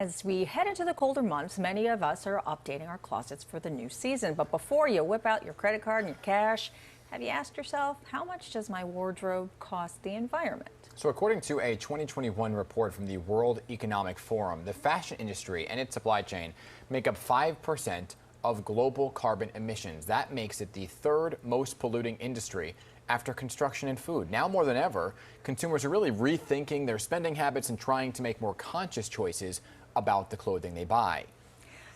As we head into the colder months, many of us are updating our closets for the new season. But before you whip out your credit card and your cash, have you asked yourself, how much does my wardrobe cost the environment? So according to a 2021 report from the World Economic Forum, the fashion industry and its supply chain make up 5% of global carbon emissions. That makes it the third most polluting industry after construction and food. Now more than ever, consumers are really rethinking their spending habits and trying to make more conscious choices about the clothing they buy.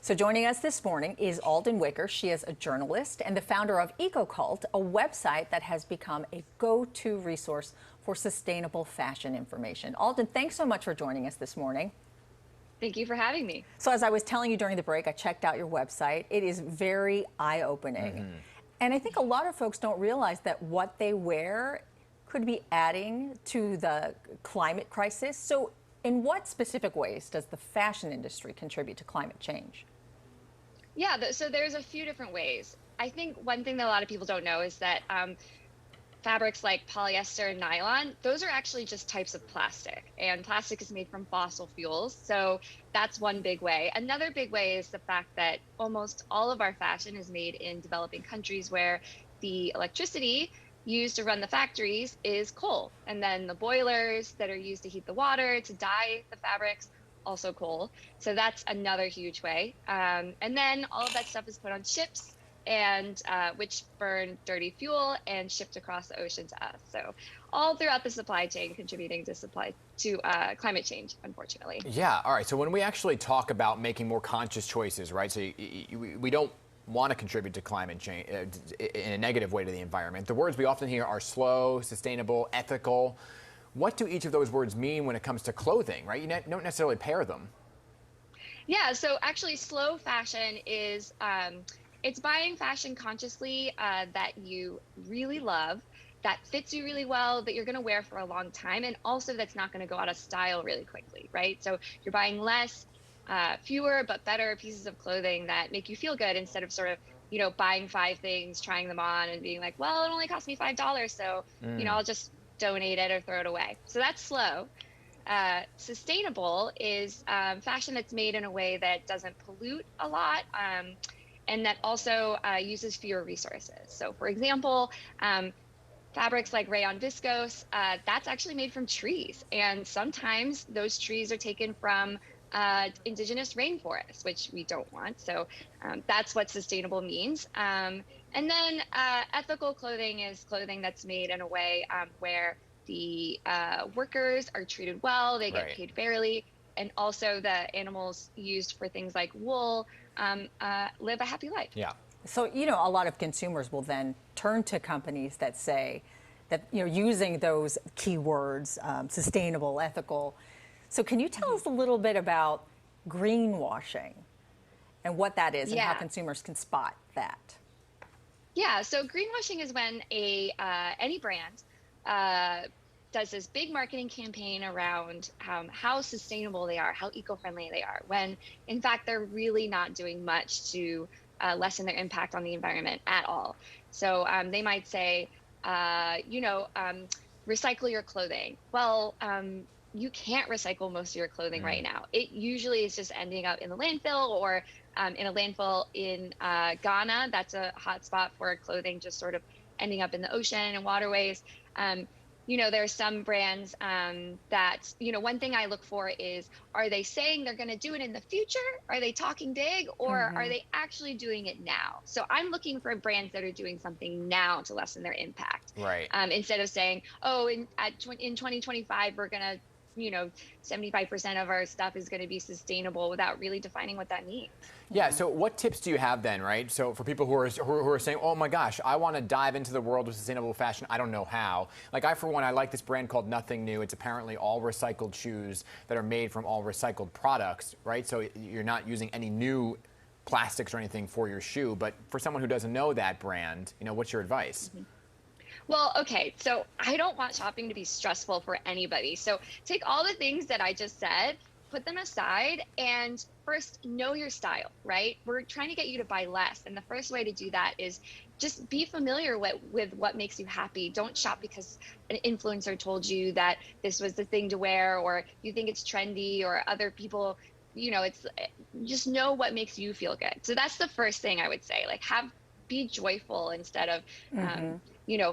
So joining us this morning is Alden Wicker. She is a journalist and the founder of EcoCult, a website that has become a go-to resource for sustainable fashion information. Alden, thanks so much for joining us this morning. Thank you for having me. So as I was telling you during the break, I checked out your website. It is very eye-opening. And I think a lot of folks don't realize that what they wear could be adding to the climate crisis. So in what specific ways does the fashion industry contribute to climate change? Yeah, so there's a few different ways. I think one thing that a lot of people don't know is that fabrics like polyester and nylon, those are actually just types of plastic. And plastic is made from fossil fuels. So that's one big way. Another big way is the fact that almost all of our fashion is made in developing countries where the electricity used to run the factories is coal. And then the boilers that are used to heat the water, to dye the fabrics, also coal. So that's another huge way. And then all of that stuff is put on ships and which burn dirty fuel and shipped across the ocean to us. So all throughout the supply chain contributing to climate change, unfortunately. Yeah, all right. So when we actually talk about making more conscious choices, right? So we don't want to contribute to climate change in a negative way to the environment. The words we often hear are slow, sustainable, ethical. What do each of those words mean when it comes to clothing, right? You don't necessarily pair them. Yeah, so actually slow fashion is, it's buying fashion consciously that you really love, that fits you really well, that you're going to wear for a long time, and also that's not going to go out of style really quickly, right? So you're buying less, fewer but better pieces of clothing that make you feel good instead of sort of, buying 5 things, trying them on and being like, well, it only cost me $5, so, I'll just donate it or throw it away. So that's slow. Sustainable is fashion that's made in a way that doesn't pollute a lot and that also uses fewer resources. So for example, fabrics like rayon viscose, that's actually made from trees. And sometimes those trees are taken from indigenous rainforests, which we don't want. So that's what sustainable means. And then ethical clothing is clothing that's made in a way where the workers are treated well, they get paid fairly, and also the animals used for things like wool live a happy life. Yeah. So, a lot of consumers will then turn to companies that say that, using those keywords, sustainable, ethical. So can you tell us a little bit about greenwashing and what that is and how consumers can spot that? Yeah, so greenwashing is when any brand does this big marketing campaign around how sustainable they are, how eco-friendly they are, when in fact they're really not doing much to lessen their impact on the environment at all. So they might say, recycle your clothing. Well, you can't recycle most of your clothing right now. It usually is just ending up in the landfill or in a landfill in Ghana. That's a hot spot for clothing just sort of ending up in the ocean and waterways. There are some brands that, one thing I look for is, are they saying they're going to do it in the future? Are they talking big, or are they actually doing it now? So I'm looking for brands that are doing something now to lessen their impact. Right. Instead of saying, oh, in 2025, we're going to 75% of our stuff is going to be sustainable without really defining what that means. Yeah, so what tips do you have then, right? So for people who are saying, oh my gosh, I want to dive into the world of sustainable fashion, I don't know how. Like for one, I like this brand called Nothing New. It's apparently all recycled shoes that are made from all recycled products, right? So you're not using any new plastics or anything for your shoe. But for someone who doesn't know that brand, what's your advice? Well, okay, so I don't want shopping to be stressful for anybody. So take all the things that I just said, put them aside, and first know your style, right? We're trying to get you to buy less. And the first way to do that is just be familiar with what makes you happy. Don't shop because an influencer told you that this was the thing to wear, or you think it's trendy, or other people it's just know what makes you feel good. So that's the first thing I would say. Like, be joyful instead of,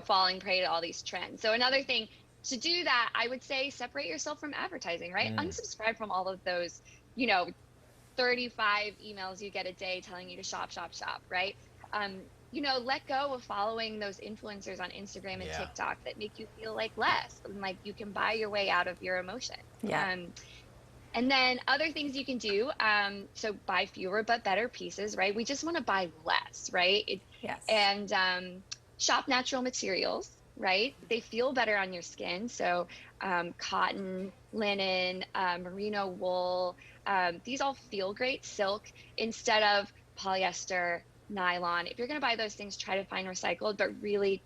falling prey to all these trends. So another thing to do that, I would say separate yourself from advertising, right? Unsubscribe from all of those, 35 emails you get a day telling you to shop, shop, shop, right? Let go of following those influencers on Instagram and TikTok that make you feel like less, and like you can buy your way out of your emotion. Yeah. And then other things you can do, so buy fewer but better pieces, right? We just want to buy less, right? Yes. And shop natural materials, right? They feel better on your skin. So cotton, linen, merino wool, these all feel great. Silk instead of polyester, nylon. If you're going to buy those things, try to find recycled, but really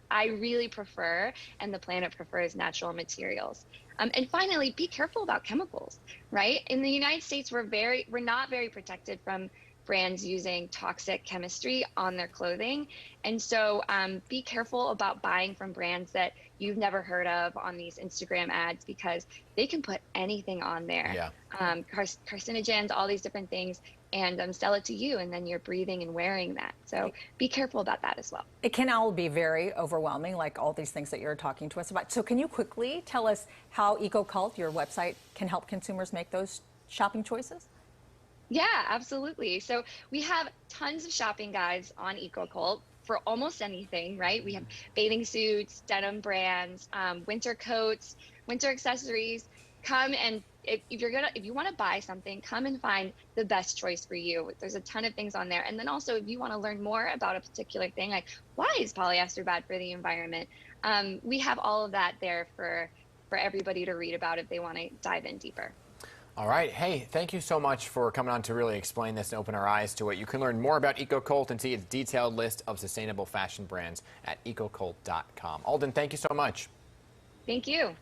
I really prefer, and the planet prefers, natural materials. And finally, be careful about chemicals, right? In the United States, we're not very protected from brands using toxic chemistry on their clothing. And so be careful about buying from brands that you've never heard of on these Instagram ads, because they can put anything on there. Carcinogens, all these different things, and sell it to you, and then you're breathing and wearing that. So be careful about that as well. It can all be very overwhelming, like all these things that you're talking to us about. So can you quickly tell us how EcoCult, your website, can help consumers make those shopping choices? Yeah, absolutely. So we have tons of shopping guides on EcoCult for almost anything, right? We have bathing suits, denim brands, winter coats, winter accessories. Come and if you want to buy something, come and find the best choice for you. There's a ton of things on there. And then also, if you want to learn more about a particular thing, like why is polyester bad for the environment, we have all of that there for everybody to read about if they want to dive in deeper. All right. Hey, thank you so much for coming on to really explain this and open our eyes to it. You can learn more about EcoCult and see its detailed list of sustainable fashion brands at ecocult.com. Alden, thank you so much. Thank you.